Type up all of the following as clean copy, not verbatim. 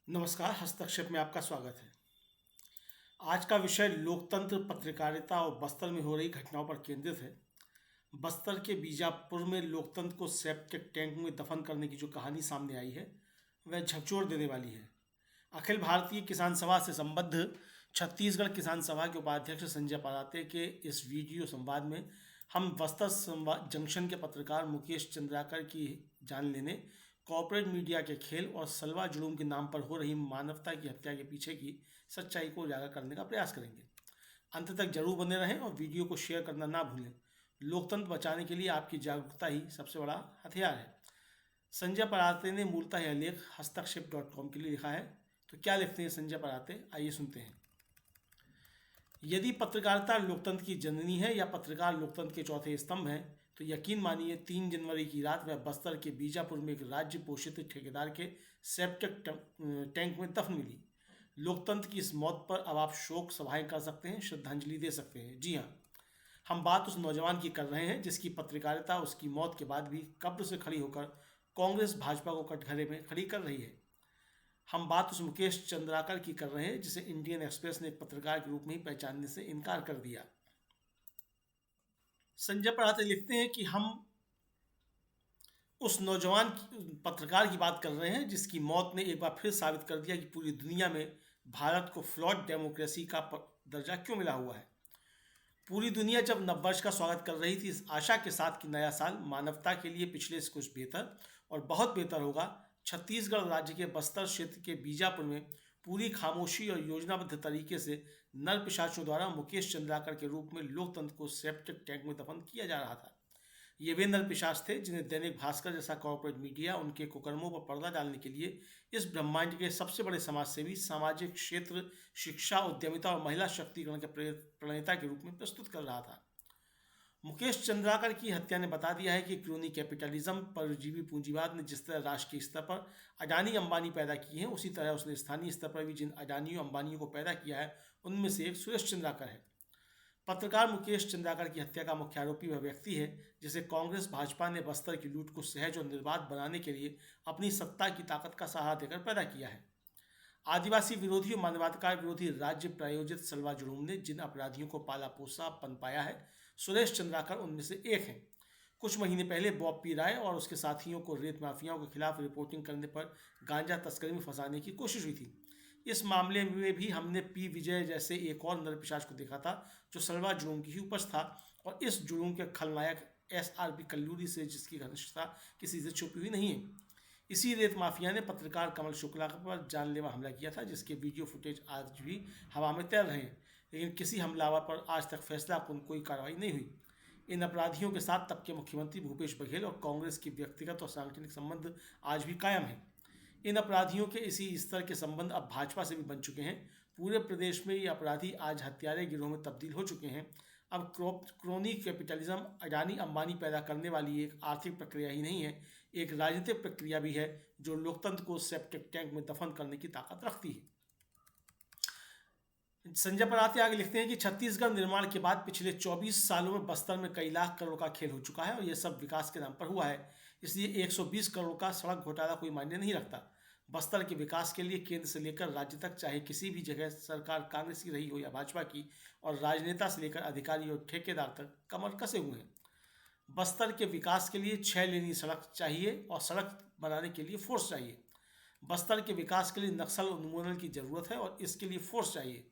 नमस्कार, हस्तक्षेप में आपका स्वागत है। आज का विषय लोकतंत्र, पत्रकारिता और बस्तर में हो रही घटनाओं पर केंद्रित है। बस्तर के बीजापुर में लोकतंत्र को सेप्टिक टैंक में दफन करने की जो कहानी सामने आई है, वह झकझोर देने वाली है। अखिल भारतीय किसान सभा से संबद्ध छत्तीसगढ़ किसान सभा के उपाध्यक्ष संजय पराते के इस वीडियो संवाद में हम बस्तर जंक्शन के पत्रकार मुकेश चंद्राकर की जान लेने, कॉर्पोरेट मीडिया के खेल और सलवा जुलूम के नाम पर हो रही मानवता की हत्या के पीछे की सच्चाई को उजागर करने का प्रयास करेंगे। अंत तक जरूर बने रहें और वीडियो को शेयर करना ना भूलें। लोकतंत्र बचाने के लिए आपकी जागरूकता ही सबसे बड़ा हथियार है। संजय पराते ने मूलतः यह लेख हस्तक्षेप.com के लिए लिखा है। तो क्या लिखते हैं संजय पराते, आइए सुनते हैं। यदि पत्रकारिता लोकतंत्र की जननी है या पत्रकार लोकतंत्र के चौथे स्तंभ हैं, तो यकीन मानिए 3 जनवरी की रात वह बस्तर के बीजापुर में एक राज्य पोषित ठेकेदार के सेप्टिक टैंक में दफन मिली। लोकतंत्र की इस मौत पर अब आप शोक सभाएं कर सकते हैं, श्रद्धांजलि दे सकते हैं। जी हाँ, हम बात उस नौजवान की कर रहे हैं जिसकी पत्रकारिता उसकी मौत के बाद भी कब्र से खड़ी होकर कांग्रेस भाजपा को कटघरे में खड़ी कर रही है। हम बात उस मुकेश चंद्राकर की कर रहे हैं जिसे इंडियन एक्सप्रेस ने एक पत्रकार के रूप में ही पहचानने से इनकार कर दिया। संजय पराते लिखते हैं कि हम उस नौजवान पत्रकार की बात कर रहे हैं जिसकी मौत ने एक बार फिर साबित कर दिया कि पूरी दुनिया में भारत को फ्लॉड डेमोक्रेसी का दर्जा क्यों मिला हुआ है। पूरी दुनिया जब नववर्ष का स्वागत कर रही थी इस आशा के साथ कि नया साल मानवता के लिए पिछले से कुछ बेहतर और बहुत बेहतर होगा, छत्तीसगढ़ राज्य के बस्तर क्षेत्र के बीजापुर में पूरी खामोशी और योजनाबद्ध तरीके से नर पिशाचों द्वारा मुकेश चंद्राकर के रूप में लोकतंत्र को सेप्टिक टैंक में दफन किया जा रहा था। ये वे नर पिशाच थे जिन्हें दैनिक भास्कर जैसा कॉर्पोरेट मीडिया उनके कुकर्मों पर पर्दा डालने के लिए इस ब्रह्मांड के सबसे बड़े समाजसेवी, सामाजिक क्षेत्र, शिक्षा, उद्यमिता और महिला शक्तिकरण के प्रणेता के रूप में प्रस्तुत कर रहा था। मुकेश चंद्राकर की हत्या ने बता दिया है कि क्रोनी कैपिटलिज्म, परजीवी पूंजीवाद ने जिस तरह राष्ट्रीय स्तर पर अडानी अंबानी पैदा किए हैं, उसी तरह उसने स्थानीय स्तर पर भी जिन अडानियों अंबानियों को पैदा किया है उनमें से एक सुरेश चंद्राकर है। पत्रकार मुकेश चंद्राकर की हत्या का मुख्य आरोपी वह व्यक्ति है जिसे कांग्रेस भाजपा ने बस्तर की लूट को सहज और निर्बाध बनाने के लिए अपनी सत्ता की ताकत का सहारा देकर पैदा किया है। आदिवासी विरोधी और मानवाधिकार विरोधी राज्य प्रायोजित सलवा जुलूम ने जिन अपराधियों को पाला पोसा पनपाया है, सुरेश चंद्राकर उनमें से एक हैं। कुछ महीने पहले बॉब पी राय और उसके साथियों को रेत माफियाओं के खिलाफ रिपोर्टिंग करने पर गांजा तस्करी में फंसाने की कोशिश हुई थी। इस मामले में भी हमने पी विजय जैसे एक और नरपिशाच को देखा था जो सलवा जुलूम की ही उपज था और इस जुलूम के खलनायक SRP कल्लूरी से जिसकी घनिष्ठता किसी से छुपी हुई नहीं है। इसी रेत माफिया ने पत्रकार कमल शुक्ला पर जानलेवा हमला किया था जिसके वीडियो फुटेज आज भी हवा में तैर रहे हैं, लेकिन किसी हमलावर पर आज तक फैसला कोई कार्रवाई नहीं हुई। इन अपराधियों के साथ तब के मुख्यमंत्री भूपेश बघेल और कांग्रेस की व्यक्तिगत और सांगठनिक संबंध आज भी कायम है। इन अपराधियों के इसी स्तर के संबंध अब भाजपा से भी बन चुके हैं। पूरे प्रदेश में ये अपराधी आज हत्यारे गिरोह में तब्दील हो चुके हैं। अब क्रोनी कैपिटलिज्म अडानी अंबानी पैदा करने वाली एक आर्थिक प्रक्रिया ही नहीं है, एक राजनीतिक प्रक्रिया भी है जो लोकतंत्र को सेप्टिक टैंक में दफन करने की ताकत रखती है। संजय पराते आगे लिखते हैं कि छत्तीसगढ़ निर्माण के बाद पिछले 24 सालों में बस्तर में कई लाख करोड़ का खेल हो चुका है और यह सब विकास के नाम पर हुआ है। इसलिए 120 करोड़ का सड़क घोटाला कोई मायने नहीं रखता। बस्तर के विकास के लिए केंद्र से लेकर राज्य तक चाहे किसी भी जगह सरकार कांग्रेस की रही हो या भाजपा की, और राजनेता से लेकर अधिकारी और ठेकेदार तक कमर कसे हुए हैं। बस्तर के विकास के लिए 6 लेनी सड़क चाहिए और सड़क बनाने के लिए फोर्स चाहिए। बस्तर के विकास के लिए नक्सल उन्मूलन की जरूरत है और इसके लिए फोर्स चाहिए।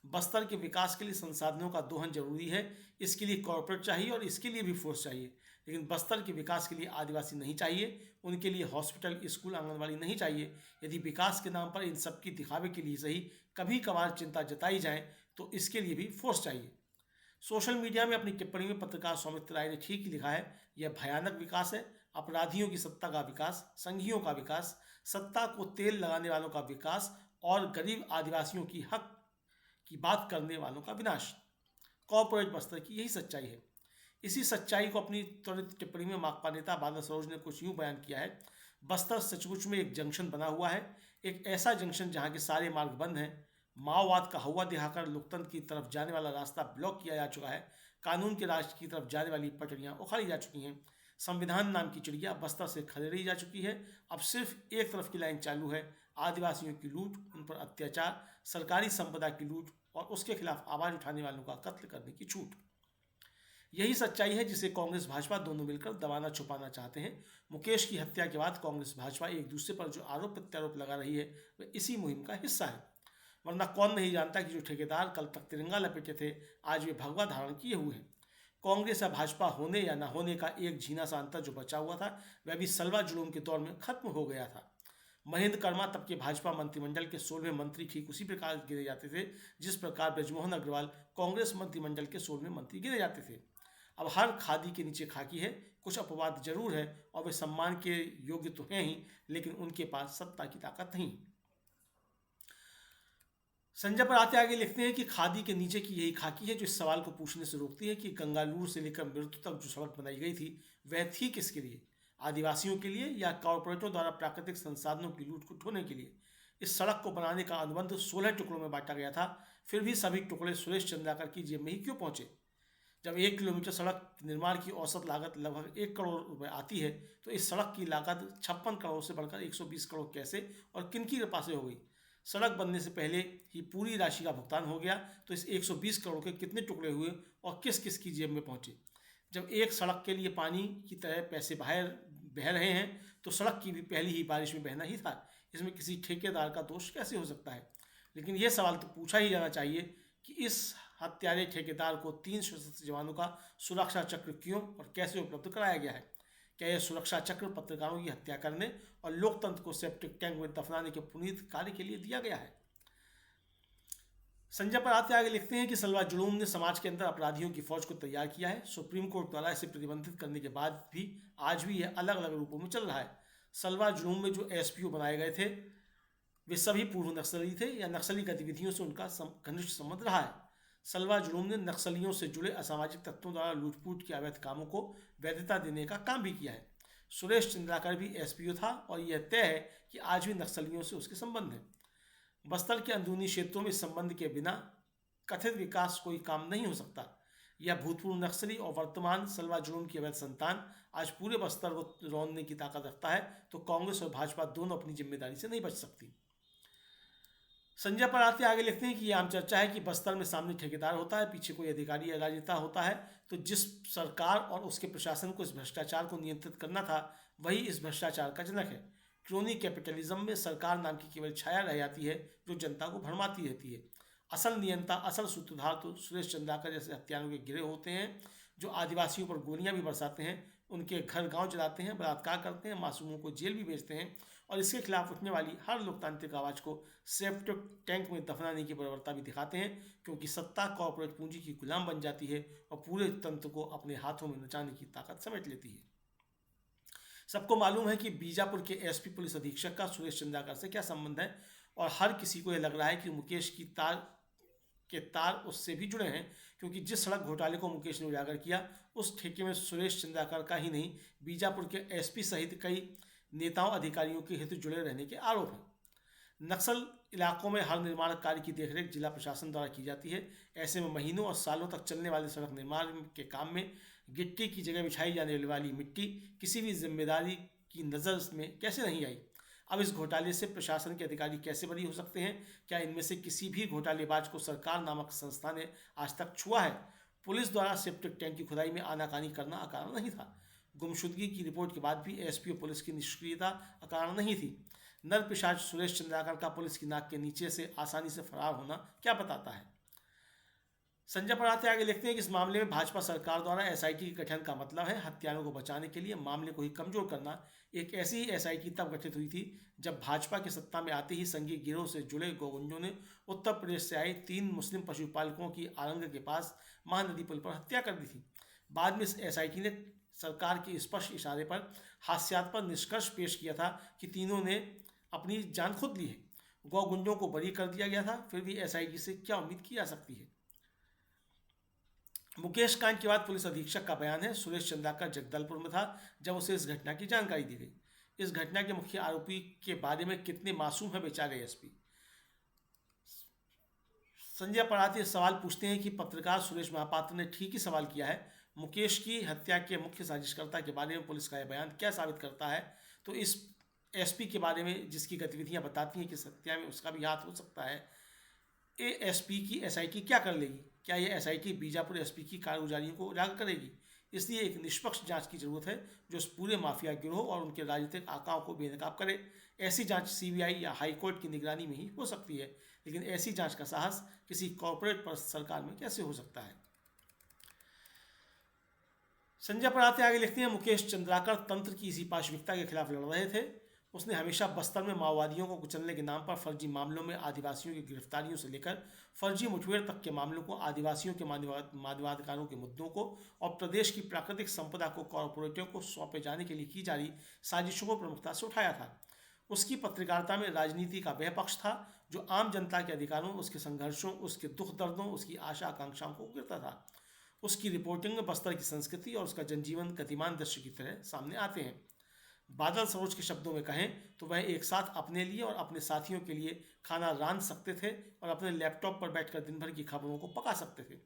बस्तर के विकास के लिए संसाधनों का दोहन जरूरी है, इसके लिए कॉर्पोरेट चाहिए और इसके लिए भी फोर्स चाहिए। लेकिन बस्तर के विकास के लिए आदिवासी नहीं चाहिए, उनके लिए हॉस्पिटल, स्कूल, आंगनबाड़ी नहीं चाहिए। यदि विकास के नाम पर इन सब की दिखावे के लिए सही कभी कभार चिंता जताई जाए तो इसके लिए भी फोर्स चाहिए। सोशल मीडिया में अपनी टिप्पणी में पत्रकार सौमित्र राय ने ठीक ही लिखा है, यह भयानक विकास है, अपराधियों की सत्ता का विकास, संघियों का विकास, सत्ता को तेल लगाने वालों का विकास और गरीब आदिवासियों की हक की बात करने वालों का विनाश। कॉर्पोरेट बस्तर की यही सच्चाई है। इसी सच्चाई को अपनी त्वरित टिप्पणी में माकपा नेता बादल सरोज ने कुछ यूं बयान किया है, बस्तर सचमुच में एक जंक्शन बना हुआ है, एक ऐसा जंक्शन जहां के सारे मार्ग बंद हैं। माओवाद का हवा दिखाकर लोकतंत्र की तरफ जाने वाला रास्ता ब्लॉक किया जा चुका है। कानून के राज की तरफ जाने वाली पटड़ियां उखाड़ी जा चुकी हैं। संविधान नाम की चिड़िया बस्तर से खदेड़ी जा चुकी है। अब सिर्फ एक तरफ की लाइन चालू है, आदिवासियों की लूट, उन पर अत्याचार, सरकारी संपदा की लूट और उसके खिलाफ आवाज उठाने वालों का कत्ल करने की छूट। यही सच्चाई है जिसे कांग्रेस भाजपा दोनों मिलकर दबाना छुपाना चाहते हैं। मुकेश की हत्या के बाद कांग्रेस भाजपा एक दूसरे पर जो आरोप प्रत्यारोप लगा रही है वह इसी मुहिम का हिस्सा है। वरना कौन नहीं जानता कि जो ठेकेदार कल तक तिरंगा लपेटे थे आज वे भगवा धारण किए हुए हैं। कांग्रेस या भाजपा होने या न होने का एक झीना सा अंतर जो बचा हुआ था वह भी सलवा जुलूम के दौर में खत्म हो गया था। महेंद्र कर्मा तब के भाजपा मंत्रिमंडल के 16वें मंत्री ठीक उसी प्रकार गिने जाते थे जिस प्रकार ब्रजमोहन अग्रवाल कांग्रेस मंत्रिमंडल के 16वें मंत्री गिने जाते थे। अब हर खादी के नीचे खाकी है, कुछ अपवाद जरूर है और वे सम्मान के योग्य तो हैं ही, लेकिन उनके पास सत्ता की ताकत नहीं। संजय पर आते आगे लिखते हैं कि खादी के नीचे की यही खाकी है जो इस सवाल को पूछने से रोकती है कि गंगालूर से लेकर मृत्यु तक जो सड़क बनाई गई थी वह थी किसके लिए, आदिवासियों के लिए या कॉरपोरेटों द्वारा प्राकृतिक संसाधनों की लूट को ढोने के लिए। इस सड़क को बनाने का अनुबंध 16 टुकड़ों में बांटा गया था, फिर भी सभी टुकड़े सुरेश चंद्राकर की जेब में ही क्यों पहुंचे। जब 1 किलोमीटर सड़क निर्माण की औसत लागत लगभग 1 करोड़ रुपए आती है तो इस सड़क की लागत 56 करोड़ से बढ़कर 120 करोड़ कैसे और किन की कृपा से हो गई। सड़क बनने से पहले ही पूरी राशि का भुगतान हो गया तो इस 120 करोड़ के कितने टुकड़े हुए और किस किस की जेब में पहुंचे। जब एक सड़क के लिए पानी की तरह पैसे बाहर बह रहे हैं तो सड़क की भी पहली ही बारिश में बहना ही था, इसमें किसी ठेकेदार का दोष कैसे हो सकता है। लेकिन यह सवाल तो पूछा ही जाना चाहिए कि इस हत्यारे ठेकेदार को 3 सशस्त्र जवानों का सुरक्षा चक्र क्यों और कैसे उपलब्ध कराया गया है। क्या यह सुरक्षा चक्र पत्रकारों की हत्या करने और लोकतंत्र को सेप्टिक टैंक में दफनाने के पुनीत कार्य के लिए दिया गया है। संजय पर आते आगे लिखते हैं कि सलवा जुलूम ने समाज के अंदर अपराधियों की फौज को तैयार किया है। सुप्रीम कोर्ट द्वारा इसे प्रतिबंधित करने के बाद भी आज भी यह अलग अलग रूपों में चल रहा है। सलवा जुलूम में जो एसपीओ बनाए गए थे वे सभी पूर्व नक्सली थे या नक्सली गतिविधियों से उनका घनिष्ठ संबंध रहा है। सलवा जुलूम ने नक्सलियों से जुड़े असामाजिक तत्वों द्वारा लूटपूट के अवैध कामों को वैधता देने का काम भी किया है। सुरेश चंद्राकर भी एसपीओ था और यह तय है कि आज भी नक्सलियों से उसके संबंध हैं। बस्तर के अंदरूनी क्षेत्रों में इस संबंध के बिना कथित विकास कोई काम नहीं हो सकता। यह भूतपूर्व नक्सली और वर्तमान सलवा जुलूम की अवैध संतान आज पूरे बस्तर को रौंदने की ताकत रखता है तो कांग्रेस और भाजपा दोनों अपनी जिम्मेदारी से नहीं बच सकती। संजय पर आते आगे लिखते हैं कि यह आम चर्चा है कि बस्तर में सामने ठेकेदार होता है, पीछे कोई अधिकारी या राजनेता होता है, तो जिस सरकार और उसके प्रशासन को इस भ्रष्टाचार को नियंत्रित करना था वही इस भ्रष्टाचार का जनक है। क्रोनी कैपिटलिज्म में सरकार नाम की केवल छाया रह जाती है जो जनता को भरमाती रहती है। असल नियंता, असल सूत्रधार तो सुरेश चंद्राकर जैसे हत्यारों के गिरे होते हैं जो आदिवासियों पर गोलियां भी बरसाते हैं, उनके घर गांव जलाते हैं, बलात्कार करते हैं, मासूमों को जेल भी भेजते हैं और इसके खिलाफ उठने वाली हर लोकतांत्रिक आवाज़ को सेप्टिक टैंक में दफनाने की बर्बरता भी दिखाते हैं, क्योंकि सत्ता कॉर्पोरेट पूंजी की गुलाम बन जाती है और पूरे तंत्र को अपने हाथों में नचाने की ताकत समेट लेती है। सबको मालूम है कि बीजापुर के एसपी पुलिस अधीक्षक का सुरेश चंद्राकर से क्या संबंध है और हर किसी को यह लग रहा है कि मुकेश की तार उससे भी जुड़े हैं, क्योंकि जिस सड़क घोटाले को मुकेश ने उजागर किया उस ठेके में सुरेश चंद्राकर का ही नहीं बीजापुर के एसपी सहित कई नेताओं अधिकारियों के हित जुड़े रहने के आरोप हैं। नक्सल इलाकों में हर निर्माण कार्य की देखरेख जिला प्रशासन द्वारा की जाती है। ऐसे में महीनों और सालों तक चलने वाले सड़क निर्माण के काम में गिट्टी की जगह बिछाई जाने वाली मिट्टी किसी भी जिम्मेदारी की नज़र में कैसे नहीं आई। अब इस घोटाले से प्रशासन के अधिकारी कैसे बरी हो सकते हैं। क्या इनमें से किसी भी घोटालेबाज को सरकार नामक संस्था ने आज तक छुआ है। पुलिस द्वारा सेप्टिक टैंक की खुदाई में आनाकानी करना अकारण नहीं था। गुमशुदगी की रिपोर्ट के बाद भी एसपी और पुलिस की निष्क्रियता अकारण नहीं थी। नर पिशाच सुरेश चंद्राकर का पुलिस की नाक के नीचे से आसानी से फरार होना क्या बताता है। संजय पर आते आगे लिखते हैं कि इस मामले में भाजपा सरकार द्वारा एसआईटी के गठन का मतलब है हत्यारों को बचाने के लिए मामले को ही कमजोर करना। एक ऐसी ही एसआईटी तब गठित हुई थी जब भाजपा की सत्ता में आते ही संघीय गिरोह से जुड़े गौगुंजों ने उत्तर प्रदेश से आए 3 मुस्लिम पशुपालकों की आरंग के पास महानदी पुल पर हत्या कर दी थी। बाद में इस एसआईटी ने सरकार के स्पष्ट इशारे पर हास्यास्पद निष्कर्ष पेश किया था कि तीनों ने अपनी जान खुद ली है। गौगुंजों को बरी कर दिया गया था, फिर भी एसआईटी से क्या उम्मीद की जा सकती है। मुकेश कांड के बाद पुलिस अधीक्षक का बयान है सुरेश चंद्राकर जगदलपुर में था जब उसे इस घटना की जानकारी दी गई। इस घटना के मुख्य आरोपी के बारे में कितने मासूम है बेचारे एसपी। संजय पराते सवाल पूछते हैं कि पत्रकार सुरेश महापात्र ने ठीक ही सवाल किया है। मुकेश की हत्या के मुख्य साजिशकर्ता के बारे में पुलिस का यह बयान क्या साबित करता है? तो इस एसपी के बारे में जिसकी गतिविधियां बताती हैं कि इस हत्या में उसका भी हाथ हो सकता है। एएसपी की एसआईटी क्या कर लेगी? क्या यह एसआईटी बीजापुर एसपी की कारगुजारियों को उजागर करेगी? इसलिए एक निष्पक्ष जांच की जरूरत है जो इस पूरे माफिया गिरोह और उनके राजनीतिक आकाओं को बेनकाब करे। ऐसी जांच सीबीआई या हाईकोर्ट की निगरानी में ही हो सकती है, लेकिन ऐसी जांच का साहस किसी कॉर्पोरेट पर सरकार में कैसे हो सकता है? संजय पराते आगे लिखते हैं, मुकेश चंद्राकर तंत्र की इसी पाशविकता के खिलाफ लड़ रहे थे। उसने हमेशा बस्तर में माओवादियों को कुचलने के नाम पर फर्जी मामलों में आदिवासियों की गिरफ्तारियों से लेकर फर्जी मुठभेड़ तक के मामलों को, आदिवासियों के मानवाधिकारों के मुद्दों को और प्रदेश की प्राकृतिक संपदा को कॉरपोरेटों को सौंपे जाने के लिए की जा रही साजिशों को प्रमुखता से उठाया था। उसकी पत्रकारिता में राजनीति का वह पक्ष था जो आम जनता के अधिकारों, उसके संघर्षों, उसके दुख दर्दों, उसकी आशा आकांक्षाओं को उगरता था। उसकी रिपोर्टिंग में बस्तर की संस्कृति और उसका जनजीवन गतिमान दृश्य की तरह सामने आते हैं। बादल सरोज के शब्दों में कहें तो वह एक साथ अपने लिए और अपने साथियों के लिए खाना रांध सकते थे और अपने लैपटॉप पर बैठकर दिन भर की खबरों को पका सकते थे।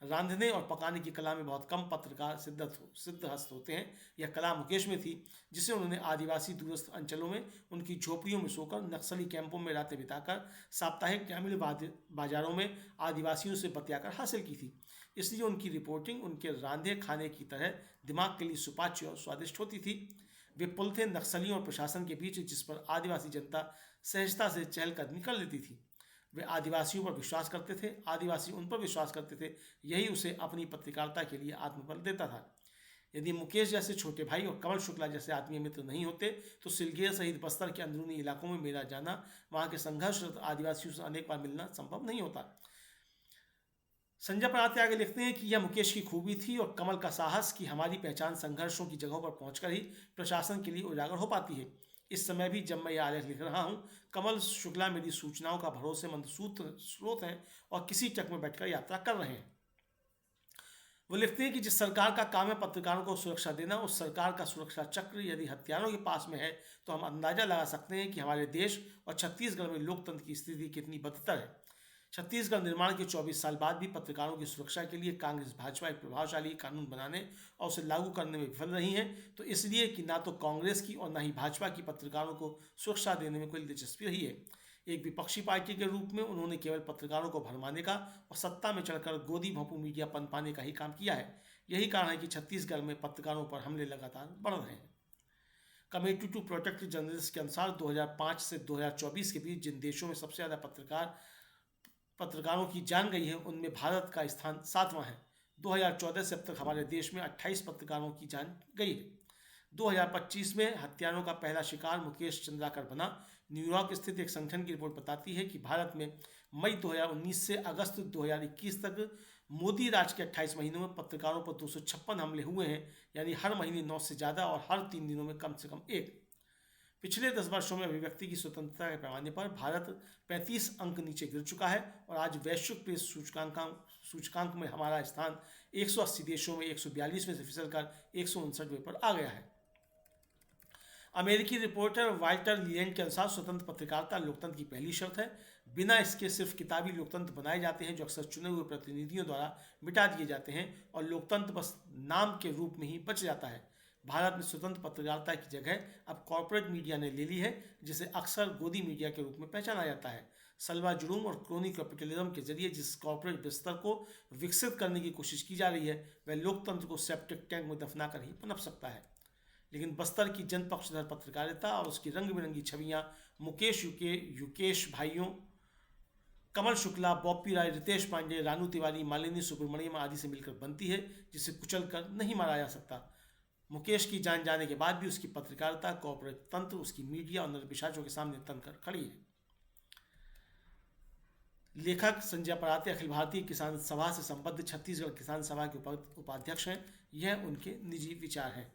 रांधने और पकाने की कला में बहुत कम पत्रकार सिद्धहस्त होते हैं। यह कला मुकेश में थी, जिसे उन्होंने आदिवासी दूरस्थ अंचलों में उनकी झोपड़ियों में सोकर, नक्सली कैंपों में रातें बिताकर, साप्ताहिक ग्रामीण बाजारों में आदिवासियों से बतियाकर हासिल की थी। इसलिए उनकी रिपोर्टिंग उनके रांधे खाने की तरह दिमाग के लिए सुपाच्य और स्वादिष्ट होती थी। वे पुल थे नक्सलियों और प्रशासन के बीच, जिस पर आदिवासी जनता सहजता से चहलकदमी कर लेती थी। वे आदिवासियों पर विश्वास करते थे, आदिवासी उन पर विश्वास करते थे। यही उसे अपनी पत्रकारिता के लिए आत्मबल देता था। यदि मुकेश जैसे छोटे भाई और कमल शुक्ला जैसे आत्मीय मित्र नहीं होते तो सिलगेर सहित बस्तर के अंदरूनी इलाकों में मेरा जाना, वहां के संघर्षरत आदिवासियों से अनेक बार मिलना संभव नहीं होता। संजय पराते आगे लिखते हैं कि यह मुकेश की खूबी थी और कमल का साहस कि हमारी पहचान संघर्षों की जगहों पर पहुंचकर ही प्रशासन के लिए उजागर हो पाती है। इस समय भी जब मैं यह आलेख लिख रहा हूं, कमल शुक्ला मेरी सूचनाओं का भरोसेमंद स्रोत हैं और किसी ट्रक में बैठकर यात्रा कर रहे हैं। वो लिखते हैं कि जिस सरकार का काम है पत्रकारों को सुरक्षा देना, उस सरकार का सुरक्षा चक्र यदि हथियारों के पास में है तो हम अंदाजा लगा सकते हैं कि हमारे देश और छत्तीसगढ़ में लोकतंत्र की स्थिति कितनी बदतर है। छत्तीसगढ़ निर्माण के 24 साल बाद भी पत्रकारों की सुरक्षा के लिए कांग्रेस भाजपा एक प्रभावशाली कानून बनाने और उसे लागू करने में विफल रही है। तो इसलिए कि ना तो कांग्रेस की और ना ही भाजपा की पत्रकारों को सुरक्षा देने में कोई दिलचस्पी रही है। एक विपक्षी पार्टी के रूप में उन्होंने केवल पत्रकारों को भरमाने का और सत्ता में चढ़कर गोदी भोंपू मीडिया पनपाने का ही काम किया है। यही कारण है कि छत्तीसगढ़ में पत्रकारों पर हमले लगातार बढ़ रहे हैं। कमेटी टू प्रोटेक्ट जर्नलिस्ट के अनुसार 2005 से 2024 के बीच जिन देशों में सबसे ज़्यादा पत्रकारों की जान गई है, उनमें भारत का स्थान 7वां है। 2014 से अब तक हमारे देश में 28 पत्रकारों की जान गई है। 2025 में हत्यारों का पहला शिकार मुकेश चंद्राकर बना। न्यूयॉर्क स्थित एक संगठन की रिपोर्ट बताती है कि भारत में मई 2019 से अगस्त 2021 तक मोदी राज के 28 महीनों में पत्रकारों पर 256 हमले हुए हैं, यानी हर महीने 9 से ज़्यादा और हर 3 दिनों में कम से कम एक। पिछले 10 वर्षों में अभिव्यक्ति की स्वतंत्रता के पैमाने पर भारत 35 अंक नीचे गिर चुका है और आज वैश्विक प्रेस सूचकांक में हमारा स्थान 180 देशों में 142 में से फिसलकर 159वें पर आ गया है। अमेरिकी रिपोर्टर वाल्टर लीलैंड के अनुसार स्वतंत्र पत्रकारिता लोकतंत्र की पहली शर्त है। बिना इसके सिर्फ किताबी लोकतंत्र बनाए जाते हैं जो अक्सर चुने हुए प्रतिनिधियों द्वारा मिटा दिए जाते हैं और लोकतंत्र बस नाम के रूप में ही बच जाता है। भारत में स्वतंत्र पत्रकारिता की जगह अब कॉर्पोरेट मीडिया ने ले ली है, जिसे अक्सर गोदी मीडिया के रूप में पहचाना जाता है। सलवा जुलूम और क्रोनी कैपिटलिज्म के जरिए जिस कॉर्पोरेट बिस्तर को विकसित करने की कोशिश की जा रही है, वह लोकतंत्र को सेप्टिक टैंक में दफना कर ही पनप सकता है। लेकिन बस्तर की जनपक्षधर पत्रकारिता और उसकी रंग बिरंगी छवियां युकेश भाइयों, कमल शुक्ला, बॉप्पी राय, रितेश पांडे, रानू तिवारी, मालिनी सुब्रमण्यम आदि से मिलकर बनती है, जिसे कुचल कर नहीं मारा जा सकता। मुकेश की जान जाने के बाद भी उसकी पत्रकारिता, कॉर्पोरेट तंत्र, उसकी मीडिया और नरपिशाचों के सामने तनकर खड़ी है। लेखक संजय पराते अखिल भारतीय किसान सभा से संबद्ध छत्तीसगढ़ किसान सभा के उपाध्यक्ष हैं। यह उनके निजी विचार हैं।